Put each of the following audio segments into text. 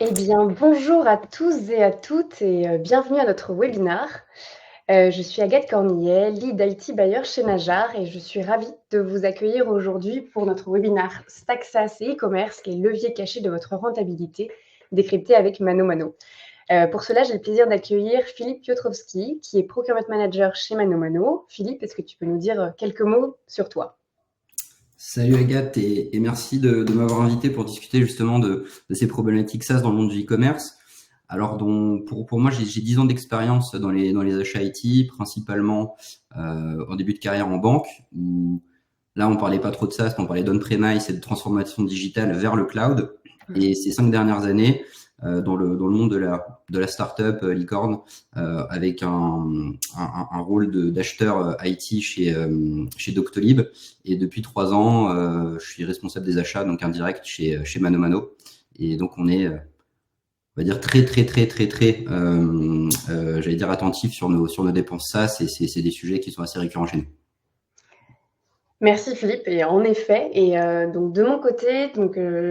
Eh bien, bonjour à tous et à toutes et bienvenue à notre webinaire. Je suis Agathe Cornillet, lead IT Buyer chez Najar et je suis ravie de vous accueillir aujourd'hui pour notre webinaire Stack SaaS et e-commerce, les leviers cachés de votre rentabilité, décrypté avec Mano Mano. Pour cela, j'ai le plaisir d'accueillir Philippe Piotrowski, qui est Procurement Manager chez Mano Mano. Philippe, est-ce que tu peux nous dire quelques mots sur toi? Salut Agathe et merci de m'avoir invité pour discuter justement de ces problématiques SaaS dans le monde du e-commerce. Alors pour moi, j'ai 10 ans d'expérience dans les achats IT, principalement en début de carrière en banque, où là on parlait pas trop de SaaS, mais on parlait d'on-premise et de transformation digitale vers le cloud. Et ces 5 dernières années, dans le monde de la startup licorne, avec un rôle d'acheteur IT chez Doctolib. Et depuis 3 ans, je suis responsable des achats, donc indirect chez Mano Mano. Et donc on est, on va dire très, j'allais dire attentif sur nos dépenses SaaS, et c'est des sujets qui sont assez récurrents chez nous. Merci Philippe. Et en effet, donc de mon côté,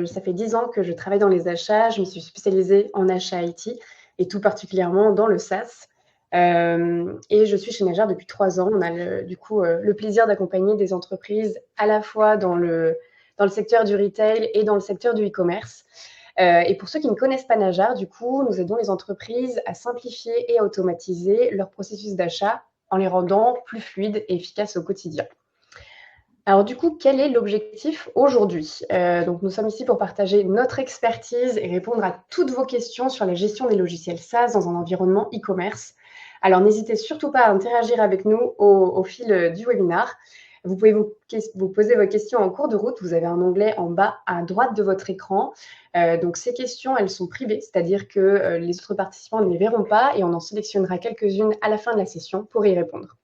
ça fait 10 ans que je travaille dans les achats. Je me suis spécialisée en achat IT et tout particulièrement dans le SaaS. Et je suis chez Najar depuis 3 ans. On a le plaisir d'accompagner des entreprises à la fois dans le secteur du retail et dans le secteur du e-commerce. Et pour ceux qui ne connaissent pas Najar, du coup, nous aidons les entreprises à simplifier et à automatiser leur processus d'achat en les rendant plus fluides et efficaces au quotidien. Alors du coup, quel est l'objectif aujourd'hui? Donc nous sommes ici pour partager notre expertise et répondre à toutes vos questions sur la gestion des logiciels SaaS dans un environnement e-commerce. Alors n'hésitez surtout pas à interagir avec nous au fil du webinaire. Vous pouvez vous poser vos questions en cours de route. Vous avez un onglet en bas à droite de votre écran. Donc ces questions, elles sont privées, c'est-à-dire que les autres participants ne les verront pas et on en sélectionnera quelques-unes à la fin de la session pour y répondre.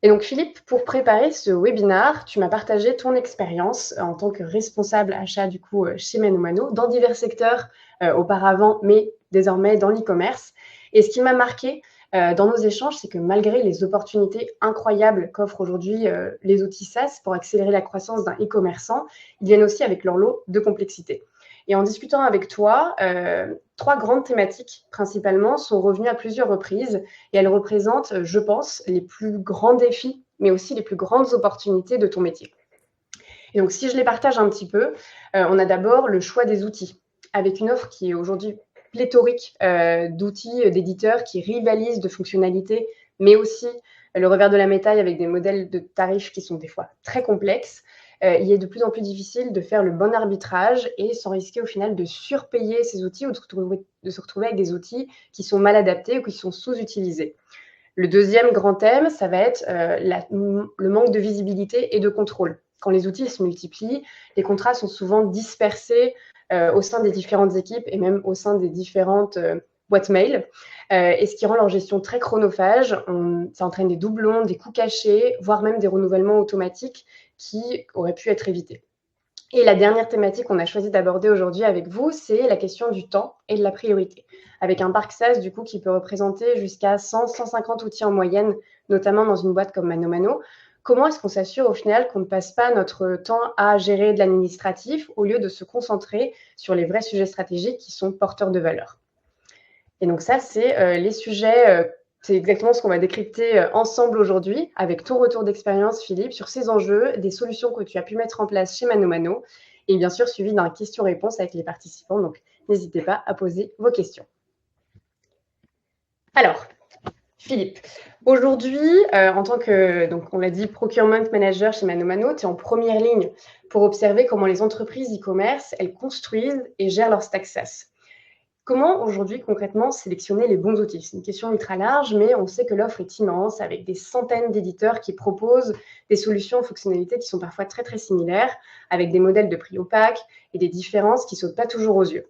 Et donc Philippe, pour préparer ce webinaire, tu m'as partagé ton expérience en tant que responsable achat du coup chez Mano Mano dans divers secteurs auparavant, mais désormais dans l'e-commerce. Et ce qui m'a marqué dans nos échanges, c'est que malgré les opportunités incroyables qu'offrent aujourd'hui les outils SaaS pour accélérer la croissance d'un e-commerçant, ils viennent aussi avec leur lot de complexité. Et en discutant avec toi, 3 grandes thématiques principalement sont revenues à plusieurs reprises et elles représentent, je pense, les plus grands défis, mais aussi les plus grandes opportunités de ton métier. Et donc, si je les partage un petit peu, on a d'abord le choix des outils, avec une offre qui est aujourd'hui pléthorique d'outils, d'éditeurs qui rivalisent de fonctionnalités, mais aussi le revers de la médaille avec des modèles de tarifs qui sont des fois très complexes. Il est de plus en plus difficile de faire le bon arbitrage et sans risquer au final de surpayer ces outils ou de se retrouver avec des outils qui sont mal adaptés ou qui sont sous-utilisés. Le deuxième grand thème, ça va être le manque de visibilité et de contrôle. Quand les outils se multiplient, les contrats sont souvent dispersés au sein des différentes équipes et même au sein des différentes boîtes mail, et ce qui rend leur gestion très chronophage. Ça entraîne des doublons, des coûts cachés, voire même des renouvellements automatiques qui auraient pu être évités. Et la dernière thématique qu'on a choisi d'aborder aujourd'hui avec vous, c'est la question du temps et de la priorité. Avec un parc SaaS, du coup, qui peut représenter jusqu'à 100-150 outils en moyenne, notamment dans une boîte comme Mano Mano, comment est-ce qu'on s'assure au final qu'on ne passe pas notre temps à gérer de l'administratif au lieu de se concentrer sur les vrais sujets stratégiques qui sont porteurs de valeur? Et donc ça, c'est les sujets, c'est exactement ce qu'on va décrypter ensemble aujourd'hui avec ton retour d'expérience, Philippe, sur ces enjeux, des solutions que tu as pu mettre en place chez Mano Mano et bien sûr suivi d'un question-réponse avec les participants. Donc n'hésitez pas à poser vos questions. Alors, Philippe, aujourd'hui, en tant que, donc on l'a dit, procurement manager chez Mano Mano, tu es en première ligne pour observer comment les entreprises e-commerce, elles construisent et gèrent leur stack SaaS. Comment aujourd'hui, concrètement, sélectionner les bons outils? C'est une question ultra large, mais on sait que l'offre est immense avec des centaines d'éditeurs qui proposent des solutions aux fonctionnalités qui sont parfois très, très similaires, avec des modèles de prix opaques et des différences qui ne sautent pas toujours aux yeux.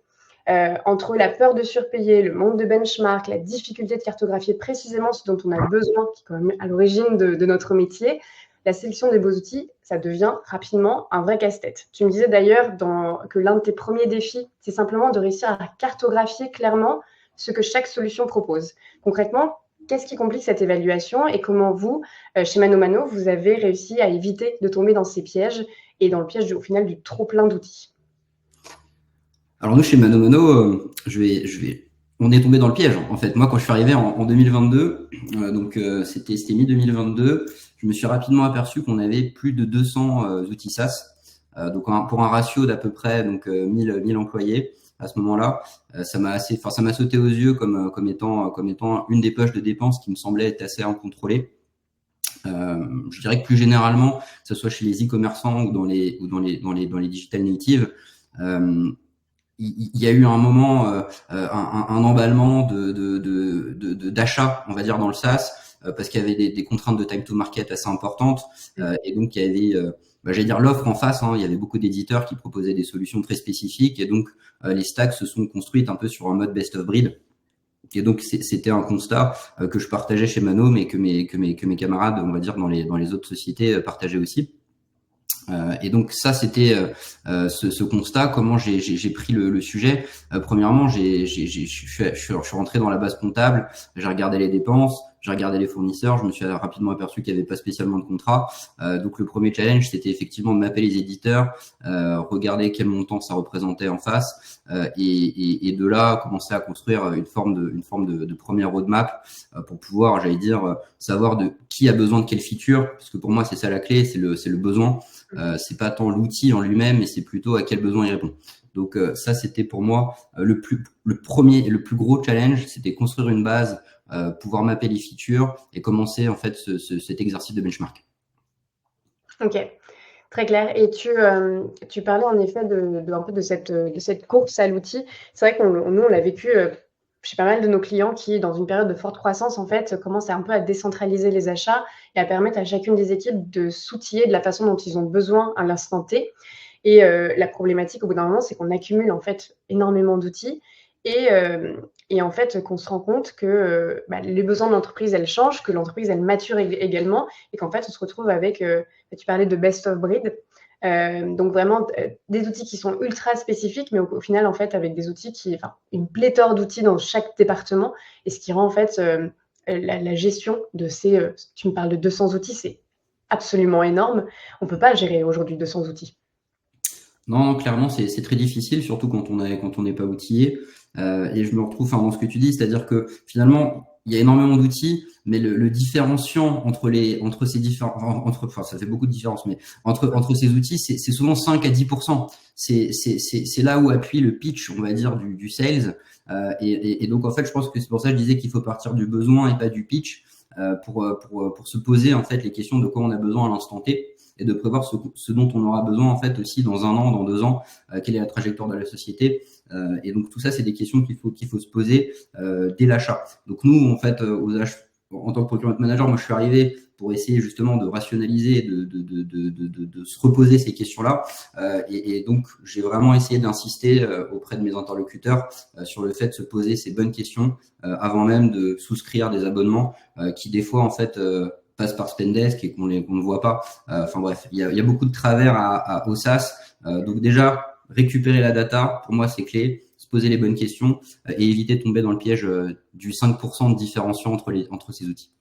Entre la peur de surpayer, le manque de benchmark, la difficulté de cartographier précisément ce dont on a besoin, qui est quand même à l'origine de notre métier, la sélection des beaux outils, ça devient rapidement un vrai casse-tête. Tu me disais d'ailleurs que l'un de tes premiers défis, c'est simplement de réussir à cartographier clairement ce que chaque solution propose. Concrètement, qu'est-ce qui complique cette évaluation et comment vous, chez Mano Mano, vous avez réussi à éviter de tomber dans ces pièges et dans le piège au final du trop plein d'outils? Alors nous chez Mano Mano, on est tombé dans le piège en fait. Moi quand je suis arrivé en 2022, c'était mi-2022, je me suis rapidement aperçu qu'on avait plus de 200 outils SaaS, pour un ratio d'à peu près 1000 employés à ce moment-là. Ça m'a sauté aux yeux comme étant une des poches de dépenses qui me semblait être assez incontrôlée. Je dirais que plus généralement, que ce soit chez les e-commerçants ou dans les digital natives, il y a eu un moment, un emballement d'achat, on va dire, dans le SaaS, parce qu'il y avait des contraintes de time to market assez importantes, et donc il y avait, j'allais dire l'offre en face. Il y avait beaucoup d'éditeurs qui proposaient des solutions très spécifiques, et donc les stacks se sont construites un peu sur un mode best of breed. Et donc c'était un constat que je partageais chez Mano, mais que mes camarades, on va dire, dans les autres sociétés partageaient aussi. Et donc ça, c'était ce constat. Comment j'ai pris le sujet. Premièrement, je suis rentré dans la base comptable, j'ai regardé les dépenses, j'ai regardé les fournisseurs, je me suis rapidement aperçu qu'il n'y avait pas spécialement de contrat. Donc le premier challenge, c'était effectivement de mapper les éditeurs, regarder quel montant ça représentait en face, et de là commencer à construire une forme de première roadmap pour pouvoir, j'allais dire, savoir de qui a besoin de quelle feature, parce que pour moi c'est ça la clé, c'est le besoin. C'est pas tant l'outil en lui-même, mais c'est plutôt à quel besoin il répond. Donc ça, c'était pour moi le premier et le plus gros challenge, c'était construire une base, pouvoir mapper les features et commencer en fait cet exercice de benchmark. Ok, très clair. Et tu parlais en effet un peu de cette course à l'outil. C'est vrai nous, on l'a vécu chez pas mal de nos clients qui, dans une période de forte croissance, en fait, commencent un peu à décentraliser les achats et à permettre à chacune des équipes de s'outiller de la façon dont ils ont besoin à l'instant T. Et la problématique, au bout d'un moment, c'est qu'on accumule en fait énormément d'outils et en fait qu'on se rend compte que les besoins de l'entreprise, elles changent, que l'entreprise, elle mature également et qu'en fait, on se retrouve avec, tu parlais de best of breed, donc vraiment des outils qui sont ultra spécifiques, mais au final, en fait, avec des outils une pléthore d'outils dans chaque département, et ce qui rend en fait la gestion de tu me parles de 200 outils, c'est absolument énorme. On ne peut pas gérer aujourd'hui 200 outils. Non, clairement, c'est très difficile, surtout quand on n'est pas outillé. Et je me retrouve dans ce que tu dis, c'est-à-dire que finalement, il y a énormément d'outils, mais le différenciant entre ces différents, ça fait beaucoup de différence, mais entre ces outils, c'est souvent 5 à 10%. C'est là où appuie le pitch, on va dire, du sales. Et donc, en fait, je pense que c'est pour ça que je disais qu'il faut partir du besoin et pas du pitch, pour se poser, en fait, les questions de quoi on a besoin à l'instant T, et de prévoir ce dont on aura besoin en fait aussi dans 1 an, dans 2 ans, quelle est la trajectoire de la société. Et donc tout ça, c'est des questions qu'il faut se poser dès l'achat. Donc nous, en fait, en tant que procurement manager, moi je suis arrivé pour essayer justement de rationaliser, de se reposer ces questions-là. Et donc j'ai vraiment essayé d'insister auprès de mes interlocuteurs sur le fait de se poser ces bonnes questions avant même de souscrire des abonnements qui des fois en fait passe par Spendesk et qu'on ne voit pas. Enfin bref, il y a beaucoup de travers au SaaS. Donc déjà, récupérer la data, pour moi, c'est clé. Se poser les bonnes questions et éviter de tomber dans le piège du 5% de différenciation entre ces outils.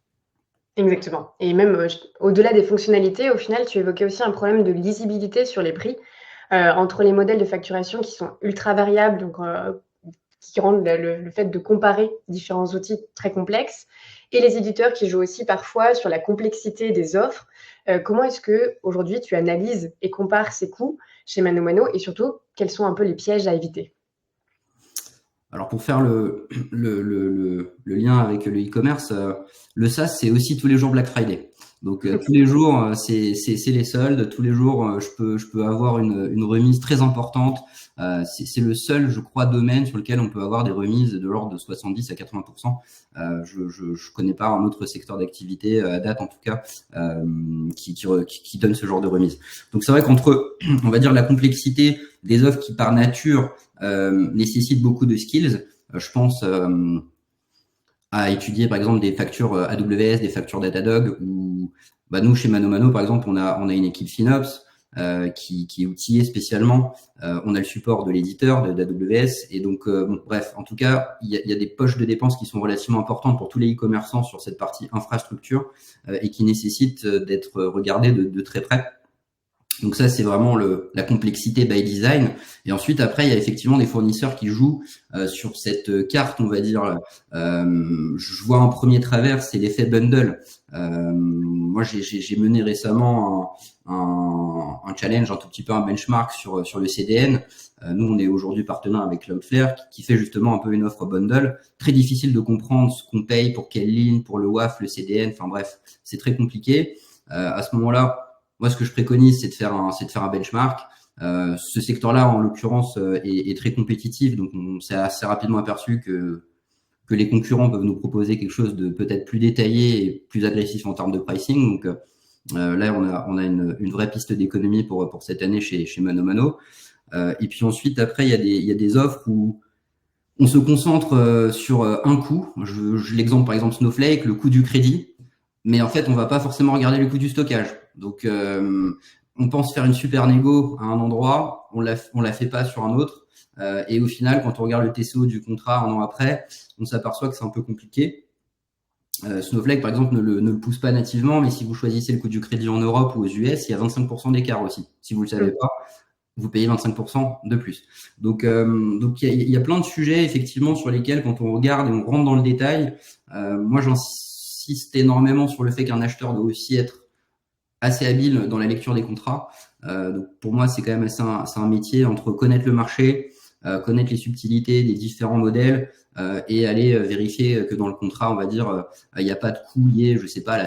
Exactement. Et même au-delà des fonctionnalités, au final, tu évoquais aussi un problème de lisibilité sur les prix entre les modèles de facturation qui sont ultra variables, donc qui rendent le fait de comparer différents outils très complexes, et les éditeurs qui jouent aussi parfois sur la complexité des offres. Comment est-ce que aujourd'hui tu analyses et compares ces coûts chez Mano Mano, et surtout, quels sont un peu les pièges à éviter? Alors pour faire le lien avec le e-commerce, le SaaS, c'est aussi tous les jours Black Friday. Donc tous les jours, c'est les soldes. Tous les jours, je peux avoir une remise très importante. C'est le seul, je crois, domaine sur lequel on peut avoir des remises de l'ordre de 70 à 80%. Je connais pas un autre secteur d'activité à date, en tout cas, qui donne ce genre de remise. Donc c'est vrai qu'entre, on va dire, la complexité des offres qui par nature nécessitent beaucoup de skills, je pense à étudier par exemple des factures AWS, des factures Datadog, ou nous chez Mano Mano par exemple on a une équipe FinOps qui est outillée spécialement. On a le support de l'éditeur d'AWS, et donc bref, en tout cas il y a des poches de dépenses qui sont relativement importantes pour tous les e-commerçants sur cette partie infrastructure et qui nécessitent d'être regardées de très près. Donc ça, c'est vraiment la complexité by design. Et ensuite, après, il y a effectivement des fournisseurs qui jouent sur cette carte, on va dire. Je vois un premier travers, c'est l'effet bundle. Moi, j'ai mené récemment un challenge, un tout petit peu un benchmark sur le CDN. Nous, on est aujourd'hui partenaire avec Cloudflare qui fait justement un peu une offre bundle. Très difficile de comprendre ce qu'on paye pour quelle ligne, pour le WAF, le CDN. Enfin bref, c'est très compliqué. À ce moment-là, moi, ce que je préconise, c'est de faire un benchmark. Ce secteur-là, en l'occurrence, est très compétitif, donc on s'est assez rapidement aperçu que les concurrents peuvent nous proposer quelque chose de peut-être plus détaillé et plus agressif en termes de pricing. Donc là, on a une vraie piste d'économie pour cette année chez Mano Mano. Et puis ensuite, après, il y a des offres où on se concentre sur un coût. L'exemple, par exemple, Snowflake, le coût du crédit. Mais en fait, on va pas forcément regarder le coût du stockage. Donc, on pense faire une super négo à un endroit, on la fait pas sur un autre. Et au final, quand on regarde le TCO du contrat un an après, on s'aperçoit que c'est un peu compliqué. Snowflake, par exemple, ne le pousse pas nativement, mais si vous choisissez le coût du crédit en Europe ou aux US, il y a 25% d'écart aussi. Si vous le savez pas, vous payez 25% de plus. Donc il y a plein de sujets effectivement sur lesquels, quand on regarde et on rentre dans le détail, moi j'insiste énormément sur le fait qu'un acheteur doit aussi être assez habile dans la lecture des contrats. Donc pour moi, c'est quand même c'est un métier entre connaître le marché, connaître les subtilités des différents modèles et aller vérifier que dans le contrat, on va dire, il n'y a pas de coût lié, je sais pas, à la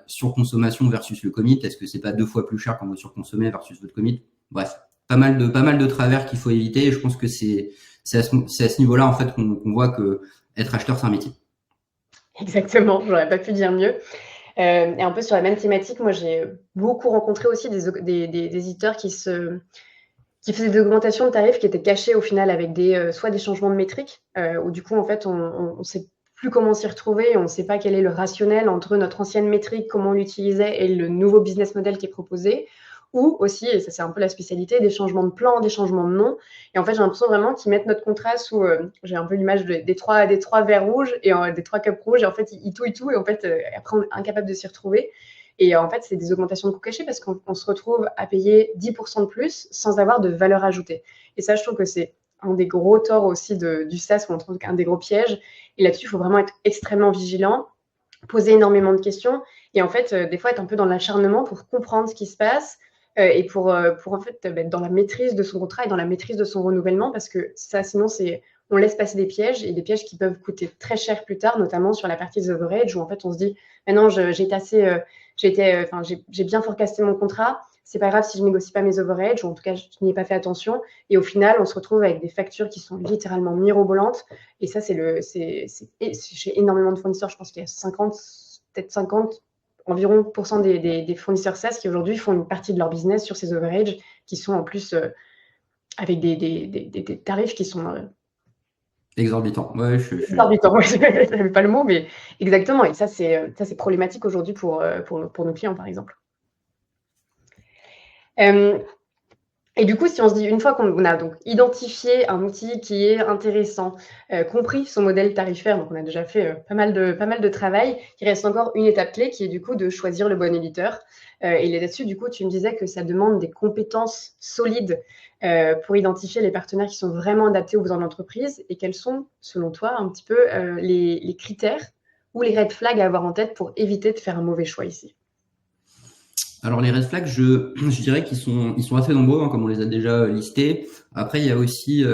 surconsommation versus le commit. Est-ce que c'est pas 2 fois plus cher quand vous surconsommez versus votre commit? Bref, pas mal de travers qu'il faut éviter. Et je pense que c'est à ce niveau-là en fait qu'on voit que être acheteur, c'est un métier. Exactement, j'aurais pas pu dire mieux. Et un peu sur la même thématique, moi j'ai beaucoup rencontré aussi des éditeurs qui faisaient des augmentations de tarifs qui étaient cachées au final avec soit des changements de métriques, où du coup en fait on sait plus comment s'y retrouver, on ne sait pas quel est le rationnel entre notre ancienne métrique, comment on l'utilisait, et le nouveau business model qui est proposé, ou aussi, et ça c'est un peu la spécialité, des changements de plan, des changements de nom. Et en fait, j'ai l'impression vraiment qu'ils mettent notre contrat sous, j'ai un peu l'image des trois verres rouges et des 3 cups rouges, et en fait, ils tout, et en fait, après, on est incapable de s'y retrouver. Et en fait, c'est des augmentations de coûts cachés parce qu'on se retrouve à payer 10% de plus sans avoir de valeur ajoutée. Et ça, je trouve que c'est un des gros torts aussi du SaaS, ou en tout cas un des gros pièges. Et là-dessus, il faut vraiment être extrêmement vigilant, poser énormément de questions et en fait, des fois, être un peu dans l'acharnement pour comprendre ce qui se passe et pour en fait être dans la maîtrise de son contrat et dans la maîtrise de son renouvellement, parce que ça, sinon, on laisse passer des pièges, et des pièges qui peuvent coûter très cher plus tard, notamment sur la partie des overage où en fait on se dit maintenant j'ai bien forecasté mon contrat, c'est pas grave si je négocie pas mes overages, ou en tout cas je n'y ai pas fait attention, et au final on se retrouve avec des factures qui sont littéralement mirobolantes. Et ça c'est chez énormément de fournisseurs. Je pense qu'il y a 50, peut-être 50 environ des fournisseurs SaaS qui aujourd'hui font une partie de leur business sur ces overages, qui sont en plus avec des tarifs qui sont Exorbitant. Ouais, exorbitants. Je n'avais pas le mot, mais exactement. Et ça, c'est problématique aujourd'hui pour nos clients, par exemple. Et du coup, si on se dit, une fois qu'on a donc identifié un outil qui est intéressant, compris son modèle tarifaire, donc on a déjà fait pas mal de travail, il reste encore une étape clé qui est du coup de choisir le bon éditeur. Et là-dessus, du coup, tu me disais que ça demande des compétences solides pour identifier les partenaires qui sont vraiment adaptés aux besoins de l'entreprise. Et quels sont, selon toi, un petit peu les critères ou les red flags à avoir en tête pour éviter de faire un mauvais choix ici? Alors les red flags, je dirais qu'ils sont assez nombreux, hein, comme on les a déjà listés. Après, il y a aussi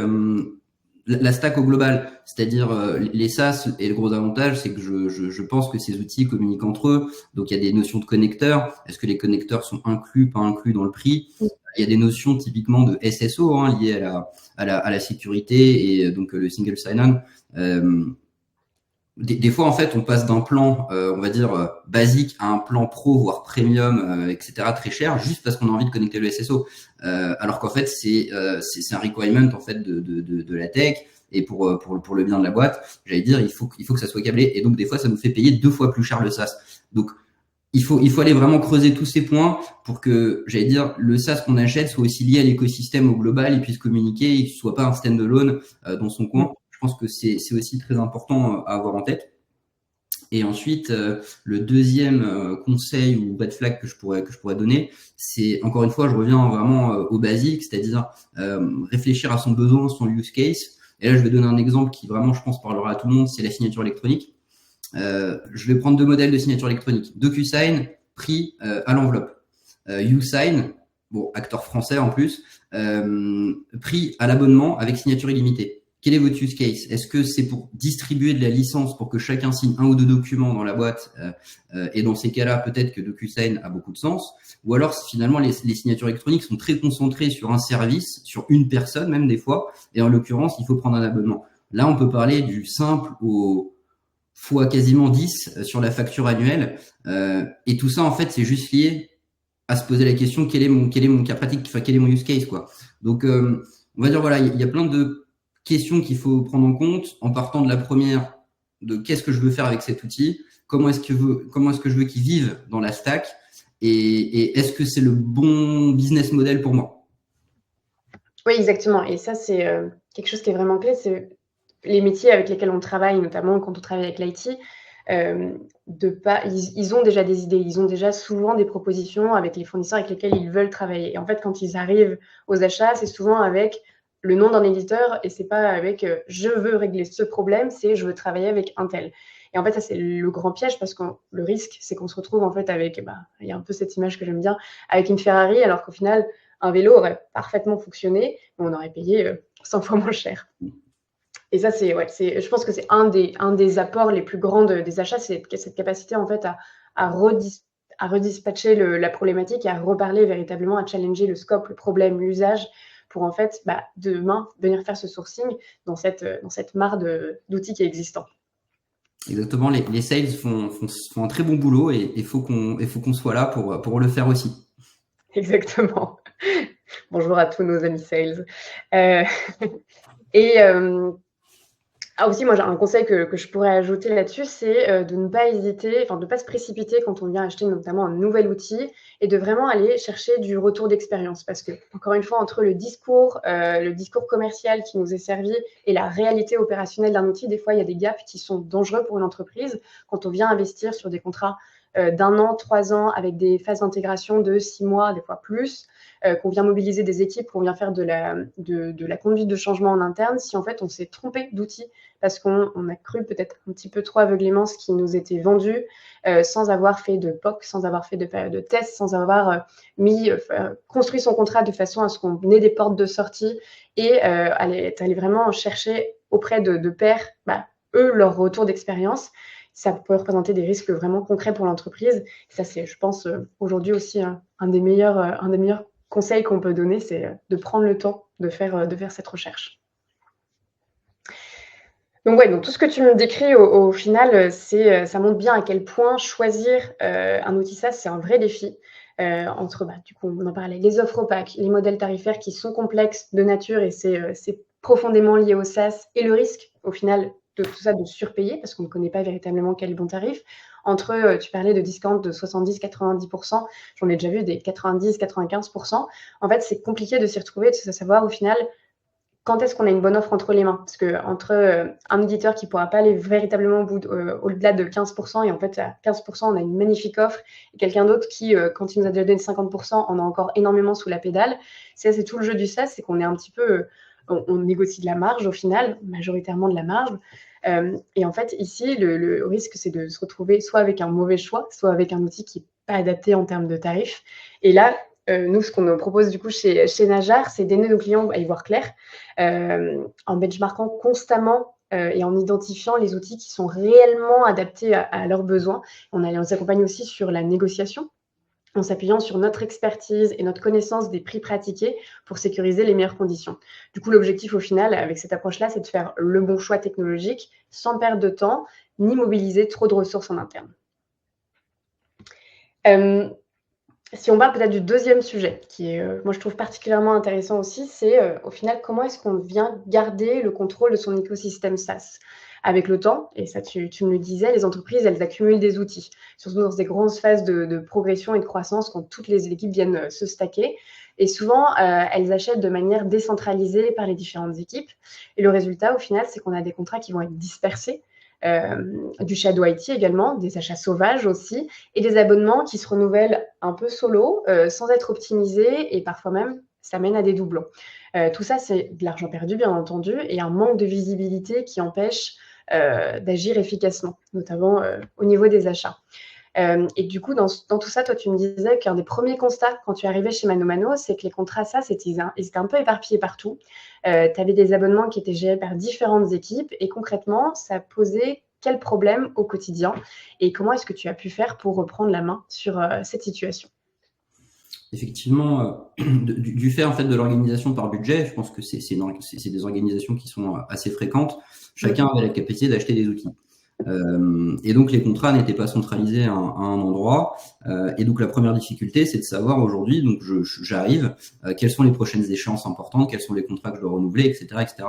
la stack au global, c'est-à-dire les SaaS. Et le gros avantage, c'est que je pense que ces outils communiquent entre eux. Donc il y a des notions de connecteurs. Est-ce que les connecteurs sont inclus, pas inclus dans le prix? Il y a des notions typiquement de SSO, hein, liées à la sécurité et donc le single sign-on. Des fois, en fait, on passe d'un plan, on va dire, basique à un plan pro, voire premium, etc., très cher, juste parce qu'on a envie de connecter le SSO. Alors qu'en fait, c'est un requirement, en fait, de la tech. Et pour le bien de la boîte, j'allais dire, il faut que ça soit câblé. Et donc, des fois, ça nous fait payer 2 fois plus cher le SaaS. Donc, il faut aller vraiment creuser tous ces points pour que, j'allais dire, le SaaS qu'on achète soit aussi lié à l'écosystème au global et puisse communiquer, et ne soit pas un stand-alone dans son coin. Je pense que c'est aussi très important à avoir en tête. Et ensuite, le deuxième conseil ou red flag que je pourrais donner, c'est encore une fois, je reviens vraiment au basique, c'est-à-dire réfléchir à son besoin, son use case. Et là, je vais donner un exemple qui vraiment, je pense, parlera à tout le monde, c'est la signature électronique. Je vais prendre deux modèles de signature électronique. DocuSign, prix à l'enveloppe. YouSign, bon, acteur français en plus, prix à l'abonnement avec signature illimitée. Quel est votre use case? Est-ce que c'est pour distribuer de la licence pour que chacun signe un ou deux documents dans la boîte et dans ces cas-là, peut-être que DocuSign a beaucoup de sens. Ou alors, finalement, les signatures électroniques sont très concentrées sur un service, sur une personne même des fois. Et en l'occurrence, il faut prendre un abonnement. Là, on peut parler du simple au fois quasiment 10 sur la facture annuelle. Et tout ça, en fait, c'est juste lié à se poser la question quel est mon cas pratique, enfin, quel est mon use case, quoi. Donc, on va dire, voilà, il y a plein de questions qu'il faut prendre en compte en partant de la première, de qu'est-ce que je veux faire avec cet outil, comment est-ce que je veux qu'il vive dans la stack, et est-ce que c'est le bon business model pour moi? Oui, exactement. Et ça, c'est quelque chose qui est vraiment clé, c'est les métiers avec lesquels on travaille, notamment quand on travaille avec l'IT, ils ont déjà des idées, ils ont déjà souvent des propositions avec les fournisseurs avec lesquels ils veulent travailler. Et en fait, quand ils arrivent aux achats, c'est souvent avec le nom d'un éditeur et c'est pas avec je veux régler ce problème, c'est je veux travailler avec un tel. Et en fait, ça, c'est le grand piège parce que le risque, c'est qu'on se retrouve en fait avec, il y a un peu cette image que j'aime bien, avec une Ferrari, alors qu'au final, un vélo aurait parfaitement fonctionné, mais on aurait payé 100 fois moins cher. Et ça, je pense que c'est un des apports les plus grands des achats, c'est cette capacité en fait à redispatcher la problématique et à reparler véritablement, à challenger le scope, le problème, l'usage, pour en fait demain venir faire ce sourcing dans cette mare d'outils qui est existant. Exactement, les sales font un très bon boulot et il faut qu'on soit là pour le faire aussi. Exactement. Bonjour à tous nos amis sales. Et aussi, moi, j'ai un conseil que je pourrais ajouter là-dessus, c'est de ne pas hésiter, enfin, de ne pas se précipiter quand on vient acheter notamment un nouvel outil et de vraiment aller chercher du retour d'expérience. Parce que, encore une fois, entre le discours commercial qui nous est servi et la réalité opérationnelle d'un outil, des fois, il y a des gaps qui sont dangereux pour une entreprise quand on vient investir sur des contrats d'1 an, 3 ans, avec des phases d'intégration de 6 mois, des fois plus, qu'on vient mobiliser des équipes, qu'on vient faire de la conduite de changement en interne, si en fait on s'est trompé d'outil parce qu'on a cru peut-être un petit peu trop aveuglément ce qui nous était vendu, sans avoir fait de POC, sans avoir fait de période de test, sans avoir construit son contrat de façon à ce qu'on ait des portes de sortie et aller vraiment chercher auprès de pairs, eux, leur retour d'expérience. Ça peut représenter des risques vraiment concrets pour l'entreprise. Ça, c'est, je pense, aujourd'hui aussi un des meilleurs conseils qu'on peut donner, c'est de prendre le temps de faire cette recherche. Donc ouais, donc tout ce que tu me décris au final, ça montre bien à quel point choisir un outil SaaS, c'est un vrai défi. Entre, du coup, on en parlait, les offres opaques, les modèles tarifaires qui sont complexes de nature et c'est profondément lié au SaaS et le risque, au final, de tout ça, de surpayer parce qu'on ne connaît pas véritablement quel est le bon tarif. Entre, tu parlais de discount de 70-90%, j'en ai déjà vu des 90-95%. En fait, c'est compliqué de s'y retrouver, de savoir au final quand est-ce qu'on a une bonne offre entre les mains. Parce qu'entre un éditeur qui ne pourra pas aller véritablement au-delà de 15%, et en fait, à 15%, on a une magnifique offre, et quelqu'un d'autre qui, quand il nous a déjà donné 50%, en a encore énormément sous la pédale. C'est tout le jeu du SaaS, c'est qu'on est un petit peu... on négocie de la marge au final, majoritairement de la marge. Et en fait, ici, le risque, c'est de se retrouver soit avec un mauvais choix, soit avec un outil qui n'est pas adapté en termes de tarifs. Et là, nous, ce qu'on nous propose du coup chez Najar, c'est d'aider nos clients à y voir clair en benchmarkant constamment et en identifiant les outils qui sont réellement adaptés à leurs besoins. On les accompagne aussi sur la négociation en s'appuyant sur notre expertise et notre connaissance des prix pratiqués pour sécuriser les meilleures conditions. Du coup, l'objectif au final, avec cette approche-là, c'est de faire le bon choix technologique sans perdre de temps ni mobiliser trop de ressources en interne. Si on parle peut-être du deuxième sujet, qui est, moi je trouve particulièrement intéressant aussi, c'est au final comment est-ce qu'on vient garder le contrôle de son écosystème SaaS. Avec le temps, et ça tu me le disais, les entreprises, elles accumulent des outils, surtout dans ces grandes phases de progression et de croissance quand toutes les équipes viennent se stacker. Et souvent, elles achètent de manière décentralisée par les différentes équipes. Et le résultat, au final, c'est qu'on a des contrats qui vont être dispersés, du shadow IT également, des achats sauvages aussi, et des abonnements qui se renouvellent un peu solo, sans être optimisés, et parfois même, ça mène à des doublons. Tout ça, c'est de l'argent perdu, bien entendu, et un manque de visibilité qui empêche d'agir efficacement, notamment au niveau des achats. Et du coup, dans tout ça, toi, tu me disais qu'un des premiers constats quand tu es arrivé chez ManoMano, c'est que les contrats SaaS, ils étaient un peu éparpillés partout. Tu avais des abonnements qui étaient gérés par différentes équipes, et concrètement, ça posait quel problème au quotidien, et comment est-ce que tu as pu faire pour reprendre la main sur cette situation? Effectivement, du fait en fait de l'organisation par budget, je pense que c'est des organisations qui sont assez fréquentes. Chacun avait la capacité d'acheter des outils. Et donc les contrats n'étaient pas centralisés à un endroit. Et donc la première difficulté, c'est de savoir aujourd'hui, donc j'arrive, quelles sont les prochaines échéances importantes, quels sont les contrats que je dois renouveler, etc., etc.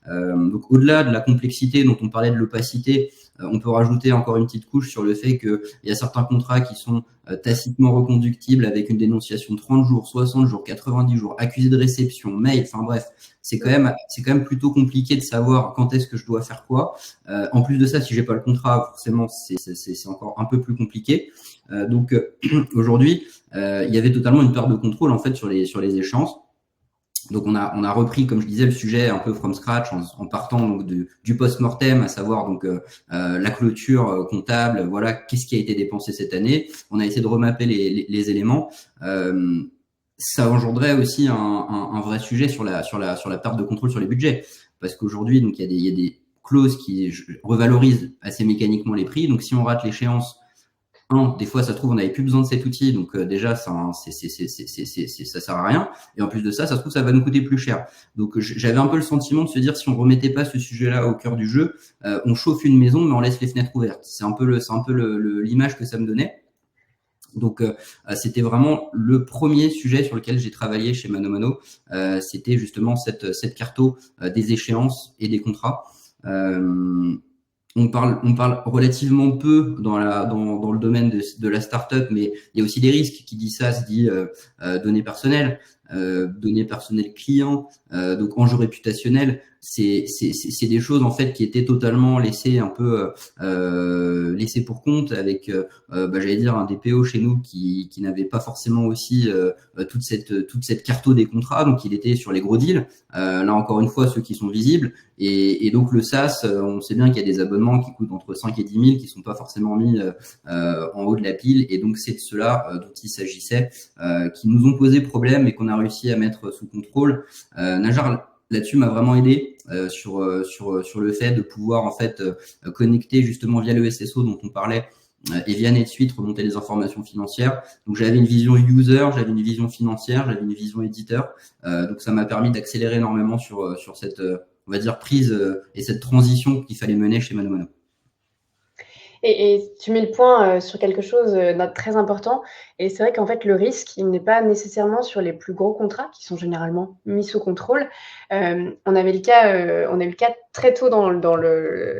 Donc au-delà de la complexité dont on parlait, de l'opacité, on peut rajouter encore une petite couche sur le fait qu'il y a certains contrats qui sont tacitement reconductibles avec une dénonciation de 30 jours, 60 jours, 90 jours, accusé de réception, mail, enfin bref, c'est quand même plutôt compliqué de savoir quand est-ce que je dois faire quoi. En plus de ça, si j'ai pas le contrat, forcément, c'est encore un peu plus compliqué. Donc aujourd'hui, il y avait totalement une perte de contrôle en fait sur les échéances. Donc on a repris, comme je disais, le sujet un peu from scratch en partant donc du post-mortem, à savoir donc la clôture comptable, voilà, qu'est-ce qui a été dépensé cette année. On a essayé de remapper les éléments. Ça engendrait aussi un vrai sujet sur la perte de contrôle sur les budgets, parce qu'aujourd'hui donc il y a des clauses qui revalorisent assez mécaniquement les prix. Donc si on rate l'échéance, des fois, ça se trouve, on n'avait plus besoin de cet outil, donc déjà, ça sert à rien. Et en plus de ça se trouve, ça va nous coûter plus cher. Donc, j'avais un peu le sentiment de se dire, si on remettait pas ce sujet-là au cœur du jeu, on chauffe une maison, mais on laisse les fenêtres ouvertes. C'est un peu l'image que ça me donnait. Donc, c'était vraiment le premier sujet sur lequel j'ai travaillé chez ManoMano. C'était justement cette carto des échéances et des contrats. On parle relativement peu dans le domaine de la startup, mais il y a aussi des risques. Qui dit ça se dit données personnelles clients, donc enjeux réputationnels. C'est des choses en fait qui étaient totalement laissées un peu laissées pour compte, avec j'allais dire un DPO chez nous qui n'avait pas forcément aussi toute cette carto des contrats, donc il était sur les gros deals. Là encore une fois, ceux qui sont visibles. Et donc le SaaS, on sait bien qu'il y a des abonnements qui coûtent entre 5 et 10 000 qui sont pas forcément mis en haut de la pile. Et donc c'est de cela dont il s'agissait, qui nous ont posé problème et qu'on a réussi à mettre sous contrôle. Najar là-dessus m'a vraiment aidé sur le fait de pouvoir en fait connecter justement via le SSO dont on parlait, et via NetSuite remonter les informations financières. Donc j'avais une vision user, j'avais une vision financière, j'avais une vision éditeur. Donc ça m'a permis d'accélérer énormément sur cette on va dire prise et cette transition qu'il fallait mener chez ManoMano. Et tu mets le point sur quelque chose de très important. Et c'est vrai qu'en fait, le risque, il n'est pas nécessairement sur les plus gros contrats qui sont généralement mis sous contrôle. On a eu le cas très tôt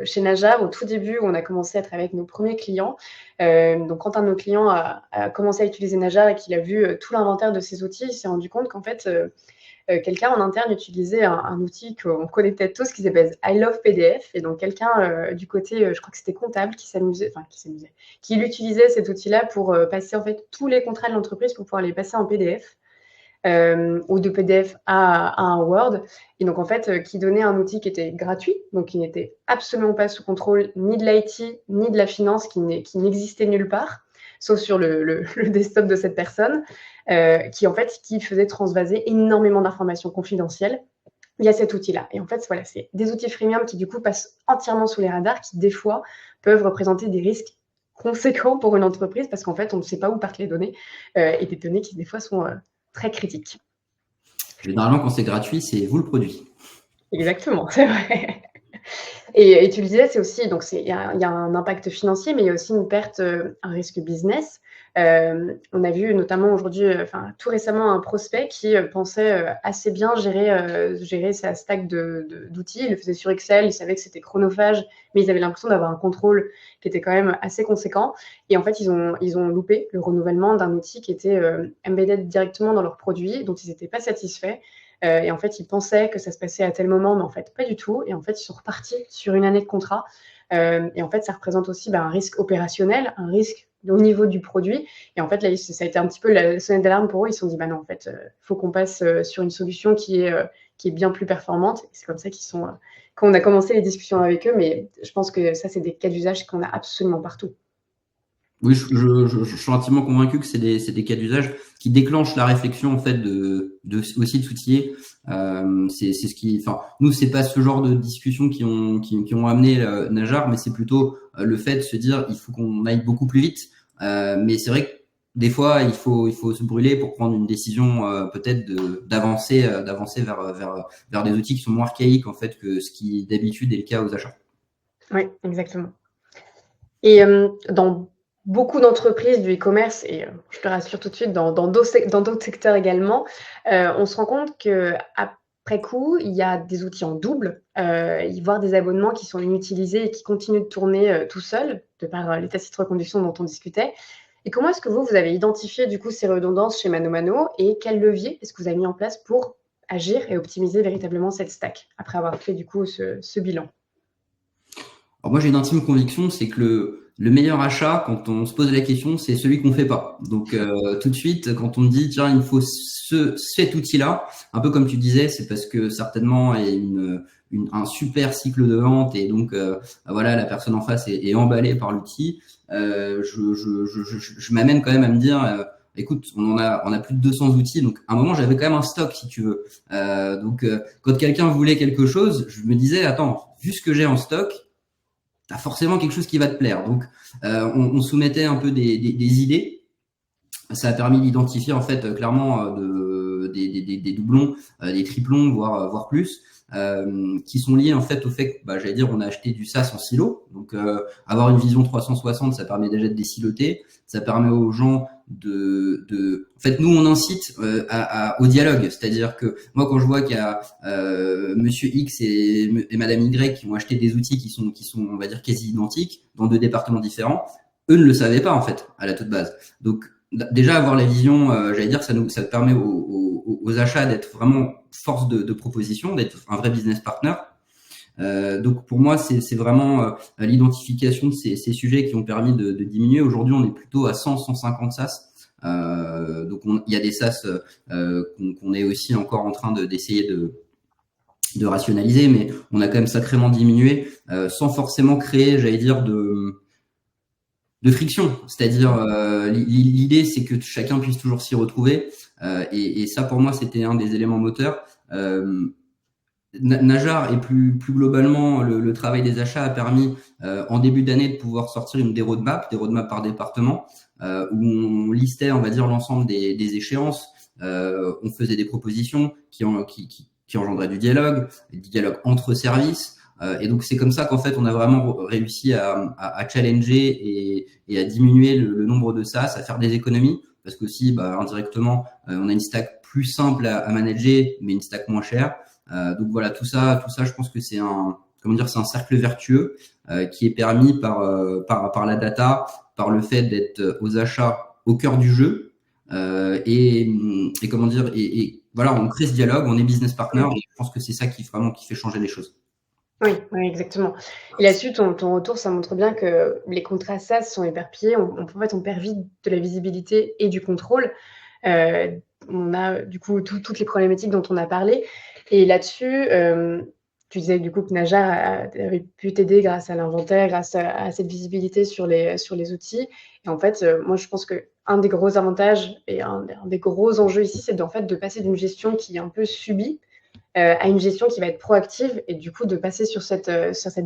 chez Najar, au tout début, où on a commencé à travailler avec nos premiers clients. Donc, quand un de nos clients a commencé à utiliser Najar et qu'il a vu tout l'inventaire de ses outils, il s'est rendu compte qu'en fait, quelqu'un en interne utilisait un outil qu'on connaît peut-être tous qui s'appelle I Love PDF. Et donc, quelqu'un du côté, je crois que c'était comptable, qui utilisait cet outil-là pour passer en fait tous les contrats de l'entreprise pour pouvoir les passer en PDF. Ou de PDF à un Word. Et donc, en fait, qui donnait un outil qui était gratuit, donc qui n'était absolument pas sous contrôle ni de l'IT, ni de la finance, qui n'existait nulle part, sauf sur le desktop de cette personne, qui faisait transvaser énormément d'informations confidentielles via cet outil-là. Et en fait, voilà, c'est des outils freemium qui, du coup, passent entièrement sous les radars, qui, des fois, peuvent représenter des risques conséquents pour une entreprise, parce qu'en fait, on ne sait pas où partent les données, et des données qui, des fois, sont très critique. Généralement, quand c'est gratuit, c'est vous le produit. Exactement, c'est vrai. Et tu le disais, c'est aussi, donc il y a un impact financier, mais il y a aussi une perte, un risque business. On a vu notamment aujourd'hui, tout récemment, un prospect qui pensait assez bien gérer sa stack d'outils. Il le faisait sur Excel, il savait que c'était chronophage, mais ils avaient l'impression d'avoir un contrôle qui était quand même assez conséquent. Et en fait, ils ont loupé le renouvellement d'un outil qui était embedded directement dans leur produit, dont ils n'étaient pas satisfaits. Et en fait, ils pensaient que ça se passait à tel moment, mais en fait, pas du tout. Et en fait, ils sont repartis sur une année de contrat Et en fait, ça représente aussi un risque opérationnel, un risque au niveau du produit. Et en fait, là, ça a été un petit peu la sonnette d'alarme pour eux. Ils se sont dit, non, en fait, faut qu'on passe sur une solution qui est bien plus performante. Et c'est comme ça qu'on a commencé les discussions avec eux. Mais je pense que ça, c'est des cas d'usage qu'on a absolument partout. Oui, je suis intimement convaincu que c'est des cas d'usage qui déclenchent la réflexion en fait aussi de s'outiller. C'est ce qui, enfin, nous c'est pas ce genre de discussions qui ont amené Najar, mais c'est plutôt le fait de se dire il faut qu'on aille beaucoup plus vite. Mais c'est vrai que des fois il faut se brûler pour prendre une décision peut-être d'avancer vers des outils qui sont moins archaïques en fait que ce qui d'habitude est le cas aux achats. Oui, exactement. Et dans beaucoup d'entreprises du e-commerce, et je te rassure tout de suite, dans d'autres secteurs également, on se rend compte qu'après coup, il y a des outils en double, voire des abonnements qui sont inutilisés et qui continuent de tourner tout seuls, de par les tacites reconduction dont on discutait. Et comment est-ce que vous avez identifié du coup ces redondances chez ManoMano et quel levier est-ce que vous avez mis en place pour agir et optimiser véritablement cette stack après avoir fait du coup ce bilan? Alors moi, j'ai une intime conviction, c'est que le meilleur achat, quand on se pose la question, c'est celui qu'on fait pas. Donc tout de suite, quand on me dit tiens, il me faut cet outil-là, un peu comme tu disais, c'est parce que certainement il y a un super cycle de vente et donc voilà, la personne en face est emballée par l'outil. Je m'amène quand même à me dire écoute, on a plus de 200 outils, donc à un moment j'avais quand même un stock si tu veux. Donc quand quelqu'un voulait quelque chose, je me disais attends, vu ce que j'ai en stock, t'as forcément quelque chose qui va te plaire. Donc, on soumettait un peu des idées. Ça a permis d'identifier en fait clairement des doublons, des triplons, voire plus, qui sont liés en fait au fait que, j'allais dire, on a acheté du SaaS en silo. Donc, avoir une vision 360, ça permet déjà de désiloter. Ça permet aux gens en fait, nous on incite au dialogue, c'est-à-dire que moi quand je vois qu'il y a Monsieur X et Madame Y qui ont acheté des outils qui sont on va dire quasi identiques dans 2 départements différents, eux ne le savaient pas en fait à la toute base. Donc déjà avoir la vision, j'allais dire, ça permet aux achats d'être vraiment force de proposition, d'être un vrai business partner. Donc pour moi, c'est vraiment l'identification de ces sujets qui ont permis de diminuer. Aujourd'hui, on est plutôt à 150 SaaS. Donc il y a des SaaS qu'on est aussi encore en train d'essayer de rationaliser, mais on a quand même sacrément diminué sans forcément créer, j'allais dire, de friction. C'est-à-dire l'idée, c'est que chacun puisse toujours s'y retrouver. Et ça, pour moi, c'était un des éléments moteurs. Najar et plus globalement le travail des achats a permis en début d'année de pouvoir sortir des roadmaps par département où on listait on va dire l'ensemble des échéances, on faisait des propositions qui engendraient du dialogue entre services et donc c'est comme ça qu'en fait on a vraiment réussi à challenger et à diminuer le nombre de SaaS, à faire des économies parce qu'aussi indirectement on a une stack plus simple à manager mais une stack moins chère. Donc voilà, tout ça, je pense que c'est un cercle vertueux qui est permis par la data, par le fait d'être aux achats au cœur du jeu et voilà, on crée ce dialogue, on est business partner. Et je pense que c'est ça qui fait changer les choses. Oui, exactement. Et là-dessus, ton retour, ça montre bien que les contrats SaaS sont éparpillés. En fait, on perd vite de la visibilité et du contrôle. On a du coup toutes les problématiques dont on a parlé. Et là-dessus, tu disais du coup que Najar avait pu t'aider grâce à l'inventaire, grâce à cette visibilité sur les outils. Et en fait, moi, je pense qu'un des gros avantages et un des gros enjeux ici, c'est en fait de passer d'une gestion qui est un peu subie à une gestion qui va être proactive et du coup de passer sur cette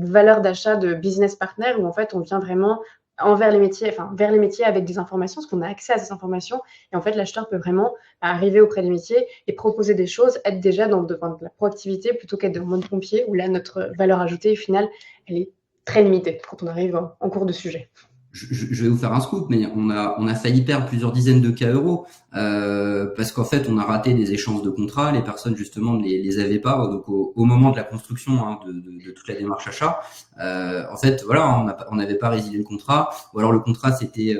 valeur d'achat de business partner où en fait on vient vraiment vers les métiers avec des informations, parce qu'on a accès à ces informations et en fait l'acheteur peut vraiment arriver auprès des métiers et proposer des choses, être déjà dans de la proactivité plutôt qu'être dans le mode pompier où là notre valeur ajoutée finale elle est très limitée quand on arrive en cours de sujet. Je vais vous faire un scoop, mais on a failli perdre plusieurs dizaines de cas euros parce qu'en fait on a raté des échéances de contrats, les personnes justement ne les avaient pas donc au moment de la construction de toute la démarche achat. En fait voilà, on n'avait pas résilié le contrat, ou alors le contrat c'était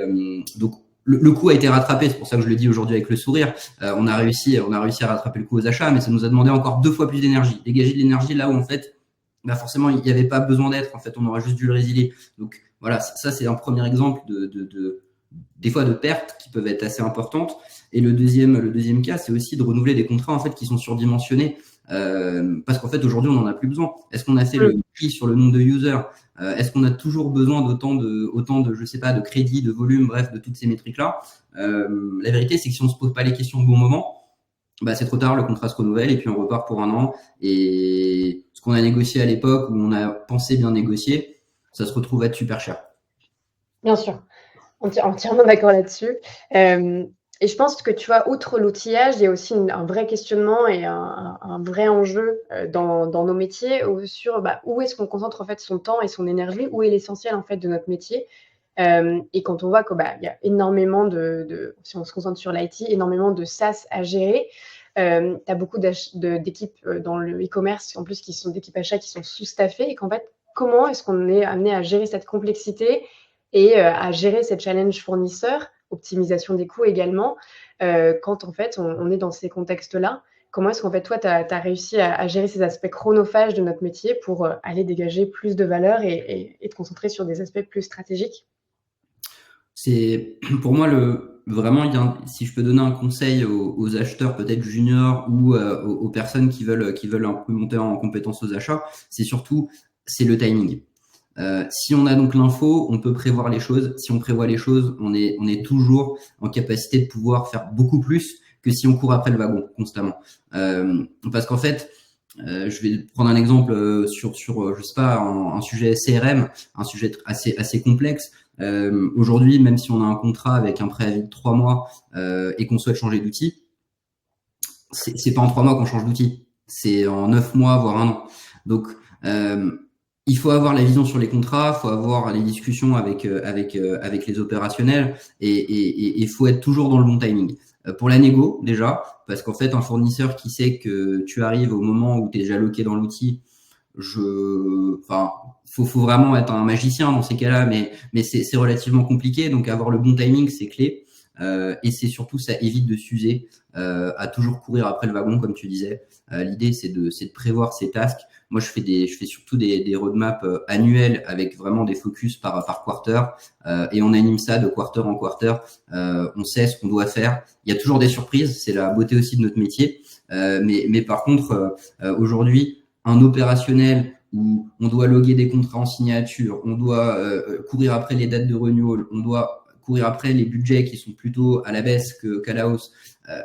donc le coût a été rattrapé, c'est pour ça que je le dis aujourd'hui avec le sourire. On a réussi à rattraper le coût aux achats, mais ça nous a demandé encore 2 fois plus d'énergie, dégager de l'énergie là où en fait bah forcément, il n'y avait pas besoin d'être. En fait, on aura juste dû le résilier. Donc voilà, ça c'est un premier exemple des fois de pertes qui peuvent être assez importantes. Et le deuxième cas, c'est aussi de renouveler des contrats en fait qui sont surdimensionnés. Parce qu'en fait aujourd'hui on n'en a plus besoin. Est-ce qu'on a fait le prix sur le nombre de users? Est-ce qu'on a toujours besoin autant de je sais pas de crédit, de volume, bref, de toutes ces métriques là? La vérité c'est que si on se pose pas les questions au bon moment, bah c'est trop tard, le contrat se renouvelle et puis on repart pour un an. Et ce qu'on a négocié à l'époque où on a pensé bien négocier, ça se retrouve à être super cher. Bien sûr, entièrement d'accord là-dessus. Et je pense que tu vois, outre l'outillage, il y a aussi un vrai questionnement et un vrai enjeu dans nos métiers sur où est-ce qu'on concentre en fait son temps et son énergie, où est l'essentiel en fait de notre métier. Et quand on voit qu'il y a énormément si on se concentre sur l'IT, énormément de SaaS à gérer, tu as beaucoup d'équipes dans le e-commerce, en plus, qui sont d'équipes achats qui sont sous-staffées, et qu'en fait, comment est-ce qu'on est amené à gérer cette complexité et à gérer ces challenges fournisseurs, optimisation des coûts également, quand en fait on est dans ces contextes-là? Comment est-ce qu'en fait toi, tu as réussi à gérer ces aspects chronophages de notre métier pour aller dégager plus de valeur et te concentrer sur des aspects plus stratégiques? C'est pour moi vraiment, si je peux donner un conseil aux acheteurs peut-être juniors ou aux personnes qui veulent un peu monter en compétence aux achats, c'est le timing. Si on a donc l'info, on peut prévoir les choses. Si on prévoit les choses, on est toujours en capacité de pouvoir faire beaucoup plus que si on court après le wagon constamment. Parce qu'en fait, je vais prendre un exemple sur je sais pas, un sujet CRM, un sujet assez complexe. Aujourd'hui, même si on a un contrat avec un préavis de 3 mois et qu'on souhaite changer d'outil, c'est pas en 3 mois qu'on change d'outil, c'est en 9 mois voire un an. Donc il faut avoir la vision sur les contrats, il faut avoir les discussions avec les opérationnels et il faut être toujours dans le bon timing. Pour la négo déjà, parce qu'en fait un fournisseur qui sait que tu arrives au moment où tu es déjà loqué dans l'outil, faut vraiment être un magicien dans ces cas-là, mais c'est relativement compliqué. Donc avoir le bon timing, c'est clé. Et c'est surtout, ça évite de s'user à toujours courir après le wagon, comme tu disais. L'idée, c'est de prévoir ses tasks. Moi, je fais surtout des roadmaps annuels avec vraiment des focus par quarter, et on anime ça de quarter en quarter. On sait ce qu'on doit faire. Il y a toujours des surprises. C'est la beauté aussi de notre métier. Mais par contre, aujourd'hui, un opérationnel où on doit loguer des contrats en signature, on doit courir après les dates de renewal, on doit courir après les budgets qui sont plutôt à la baisse qu'à la hausse.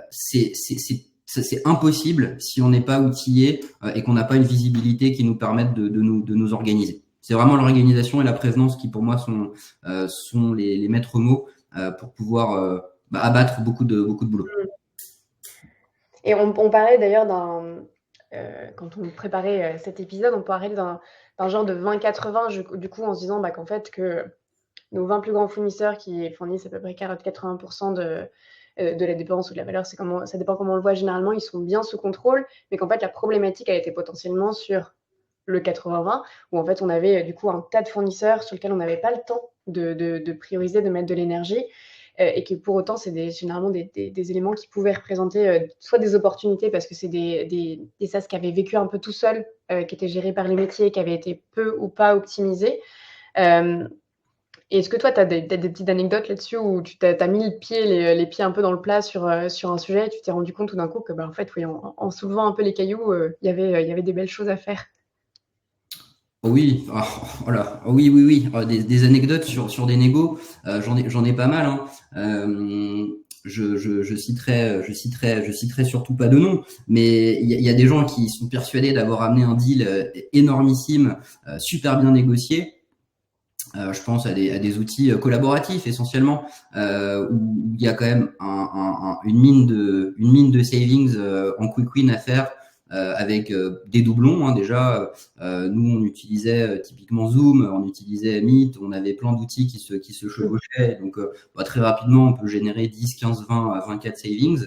C'est impossible si on n'est pas outillé et qu'on n'a pas une visibilité qui nous permette de nous organiser. C'est vraiment l'organisation et la prévenance qui, pour moi, sont les maîtres mots pour pouvoir abattre beaucoup de boulot. Et on parlait d'ailleurs quand on préparait cet épisode, on parlait d'un genre de 20-80, du coup, en se disant qu'en fait, que nos 20 plus grands fournisseurs qui fournissent à peu près 80% de la dépense ou de la valeur, ça dépend comment on le voit généralement, ils sont bien sous contrôle, mais qu'en fait, la problématique, elle était potentiellement sur le 80-20, où en fait, on avait du coup un tas de fournisseurs sur lesquels on n'avait pas le temps de prioriser, de mettre de l'énergie, et que pour autant, c'est généralement des éléments qui pouvaient représenter soit des opportunités, parce que c'est des SaaS qui avaient vécu un peu tout seuls, qui étaient gérés par les métiers, qui avaient été peu ou pas optimisés. Est-ce que toi, tu as des petites anecdotes là-dessus où tu as mis les pieds un peu dans le plat sur un sujet et tu t'es rendu compte tout d'un coup que, en fait, oui, en soulevant un peu les cailloux, il y avait des belles choses à faire? Oui, voilà. Oui. Des anecdotes sur des négos, j'en ai pas mal. Hein. Je citerai surtout pas de nom, mais il y a des gens qui sont persuadés d'avoir amené un deal énormissime, super bien négocié. Je pense à des outils collaboratifs essentiellement, où il y a quand même une mine de savings en quick win à faire, avec des doublons. Hein, déjà, nous on utilisait typiquement Zoom, on utilisait Meet, on avait plein d'outils qui se chevauchaient. Donc très rapidement, on peut générer 10, 15, 20, 24 savings.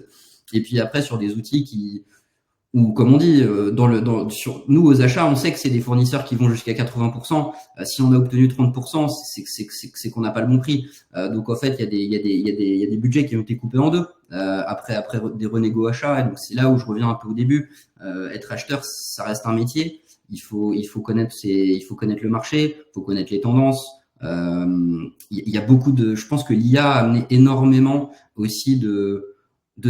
Et puis après, sur des outils ou comme on dit, sur nous aux achats, on sait que c'est des fournisseurs qui vont jusqu'à 80%. Si on a obtenu 30%, c'est qu'on n'a pas le bon prix. Donc en fait, il y a des budgets qui ont été coupés en deux après des renégos achats. Et donc c'est là où je reviens un peu au début. Être acheteur, ça reste un métier. il faut connaître le marché, il faut connaître les tendances. Il y a beaucoup je pense que l'IA a amené énormément aussi de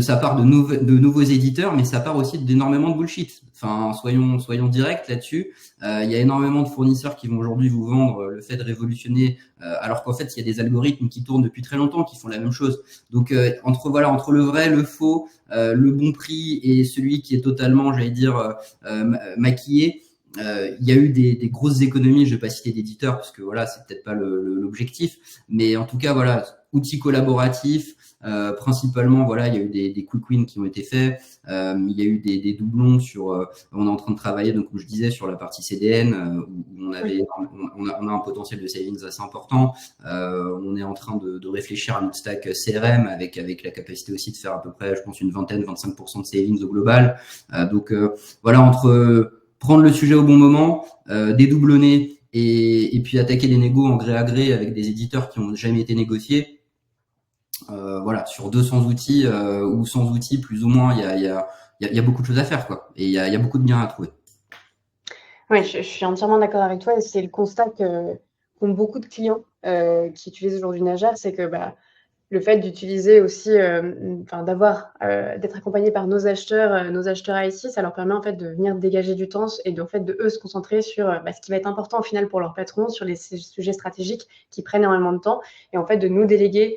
sa part de nouveaux éditeurs, mais ça part aussi d'énormément de bullshit. Enfin, soyons directs là-dessus. Il y a énormément de fournisseurs qui vont aujourd'hui vous vendre le fait de révolutionner, alors qu'en fait, il y a des algorithmes qui tournent depuis très longtemps, qui font la même chose. Donc, entre le vrai, le faux, le bon prix et celui qui est totalement, j'allais dire, maquillé, il y a eu des grosses économies. Je vais pas citer d'éditeurs parce que voilà, c'est peut-être pas l'objectif, mais en tout cas, voilà, outils collaboratifs. Principalement, voilà, il y a eu des quick wins qui ont été faits. Il y a eu des doublons on est en train de travailler, donc comme je disais, sur la partie CDN où on a un potentiel de savings assez important. On est en train de réfléchir à notre stack CRM avec la capacité aussi de faire à peu près, je pense, une 25% de savings au global. Donc voilà, entre prendre le sujet au bon moment, dédoublonner et puis attaquer des négos en gré à gré avec des éditeurs qui n'ont jamais été négociés. Voilà, sur 200 outils ou 100 outils, plus ou moins, il y a beaucoup de choses à faire, quoi. Et il y a beaucoup de biens à trouver. Oui, je suis entièrement d'accord avec toi. Et c'est le constat qu'ont beaucoup de clients qui utilisent aujourd'hui Najar, c'est que le fait d'utiliser aussi, d'être accompagné par nos acheteurs IT, ça leur permet en fait de venir dégager du temps et en fait de eux se concentrer sur ce qui va être important au final pour leur patron, sur les sujets stratégiques qui prennent énormément de temps, et en fait de nous déléguer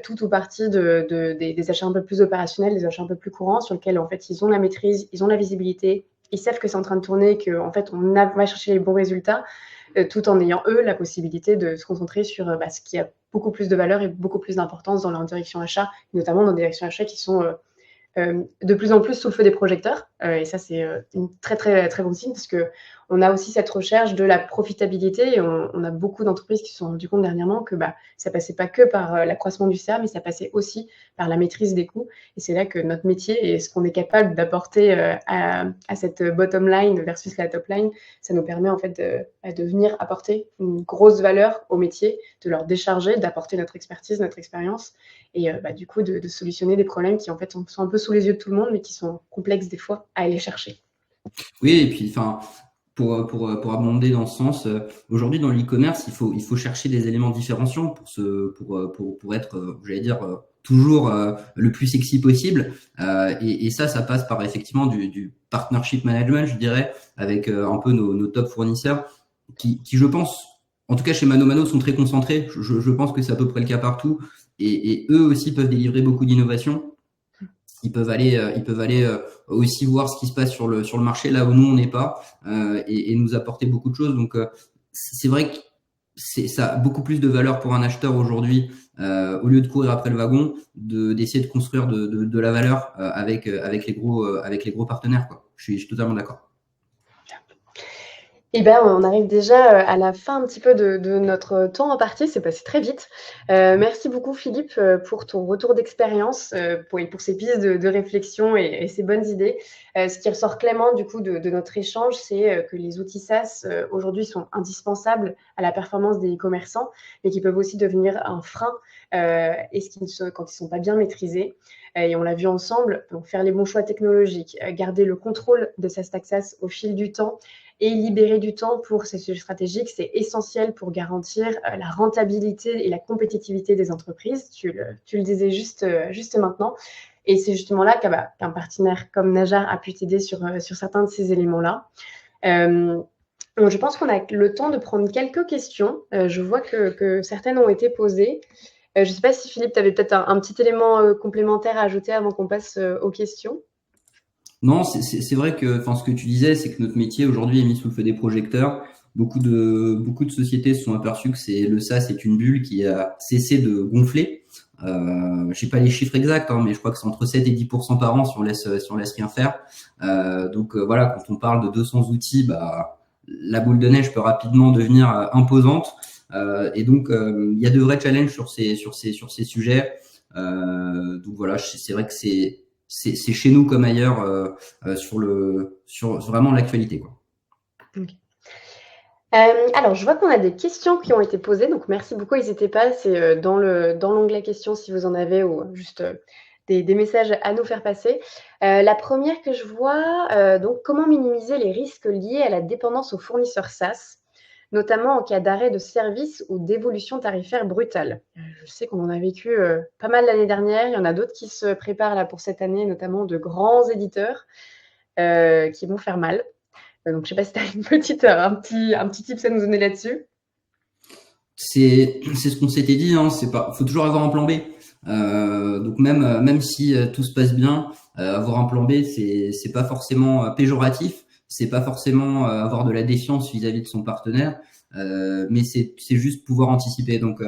tout ou partie des achats un peu plus opérationnels, des achats un peu plus courants, sur lesquels en fait ils ont la maîtrise, ils ont la visibilité, ils savent que c'est en train de tourner, qu'en fait on va chercher les bons résultats, tout en ayant eux la possibilité de se concentrer sur ce qui a beaucoup plus de valeur et beaucoup plus d'importance dans leur direction achat, notamment dans des directions achats qui sont de plus en plus sous le feu des projecteurs. Et ça, c'est une très, très, très bon signe parce qu'on a aussi cette recherche de la profitabilité et on a beaucoup d'entreprises qui se sont rendues compte dernièrement que ça passait pas que par l'accroissement du CA, mais ça passait aussi par la maîtrise des coûts. Et c'est là que notre métier et ce qu'on est capable d'apporter à cette bottom line versus la top line, ça nous permet en fait de venir apporter une grosse valeur au métier, de leur décharger, d'apporter notre expertise, notre expérience et du coup de solutionner des problèmes qui en fait sont un peu sous les yeux de tout le monde, mais qui sont complexes des fois à aller chercher. Oui, et puis enfin, pour abonder dans ce sens, aujourd'hui dans l'e-commerce, il faut chercher des éléments différenciants pour être, j'allais dire, toujours le plus sexy possible. Et ça passe par effectivement du partnership management, je dirais, avec un peu nos top fournisseurs qui, je pense, en tout cas chez Mano sont très concentrés. Je pense que c'est à peu près le cas partout. Et eux aussi peuvent délivrer beaucoup d'innovation. Ils peuvent aller aussi voir ce qui se passe sur le marché là où nous on n'est pas et nous apporter beaucoup de choses. Donc c'est vrai que ça a beaucoup plus de valeur pour un acheteur aujourd'hui au lieu de courir après le wagon, d'essayer de construire de la valeur avec les gros partenaires, quoi. Je suis totalement d'accord. Eh ben, on arrive déjà à la fin un petit peu de notre temps imparti. C'est passé très vite. Merci beaucoup, Philippe, pour ton retour d'expérience, pour ces pistes de réflexion et ces bonnes idées. Ce qui ressort clairement du coup de notre échange, c'est que les outils SaaS aujourd'hui sont indispensables à la performance des e-commerçants, mais qui peuvent aussi devenir un frein quand ils sont pas bien maîtrisés. Et on l'a vu ensemble, donc faire les bons choix technologiques, garder le contrôle de sa stack SaaS au fil du temps, et libérer du temps pour ces sujets stratégiques, c'est essentiel pour garantir la rentabilité et la compétitivité des entreprises. Tu le disais juste maintenant. Et c'est justement là qu'un partenaire comme Najar a pu t'aider sur certains de ces éléments-là. Je pense qu'on a le temps de prendre quelques questions. Je vois que certaines ont été posées. Je ne sais pas si Philippe, tu avais peut-être un petit élément complémentaire à ajouter avant qu'on passe aux questions. Non, c'est vrai que, enfin, ce que tu disais, c'est que notre métier aujourd'hui est mis sous le feu des projecteurs. Beaucoup de sociétés se sont aperçues que le SaaS est une bulle qui a cessé de gonfler. Je sais pas les chiffres exacts, hein, mais je crois que c'est entre 7 et 10% par an si on laisse rien faire. Donc voilà, quand on parle de 200 outils, la boule de neige peut rapidement devenir imposante. Et donc il y a de vrais challenges sur ces sujets. Donc voilà, c'est vrai que c'est chez nous comme ailleurs sur vraiment l'actualité, quoi. Okay. Alors, je vois qu'on a des questions qui ont été posées, donc merci beaucoup. N'hésitez pas, c'est dans l'onglet questions si vous en avez, ou juste des messages à nous faire passer. La première que je vois, donc comment minimiser les risques liés à la dépendance aux fournisseurs SaaS, notamment en cas d'arrêt de service ou d'évolution tarifaire brutale. Je sais qu'on en a vécu pas mal l'année dernière. Il y en a d'autres qui se préparent là pour cette année, notamment de grands éditeurs qui vont faire mal. Donc, je ne sais pas si tu as un petit tips à nous donner là-dessus. C'est ce qu'on s'était dit, hein, faut toujours avoir un plan B. Donc même si tout se passe bien, avoir un plan B, c'est pas forcément péjoratif, c'est pas forcément avoir de la défiance vis-à-vis de son partenaire, mais c'est juste pouvoir anticiper. Donc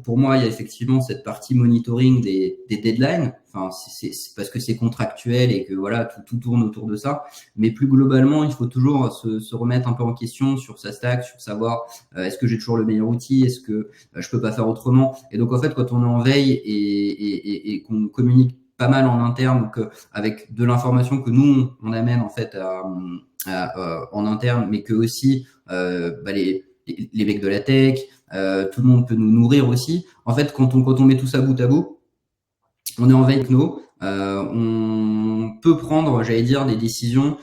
pour moi, il y a effectivement cette partie monitoring des deadlines. Enfin, c'est parce que c'est contractuel et que voilà, tout tourne autour de ça. Mais plus globalement, il faut toujours se remettre un peu en question sur sa stack, sur savoir est-ce que j'ai toujours le meilleur outil, est-ce que je peux pas faire autrement. Et donc en fait, quand on est en veille et qu'on communique pas mal en interne, donc avec de l'information que nous on amène en fait en interne, mais que aussi les mecs de la tech, tout le monde peut nous nourrir aussi. En fait, quand on met tout ça bout à bout, on est en veille techno, on peut prendre, j'allais dire, des décisions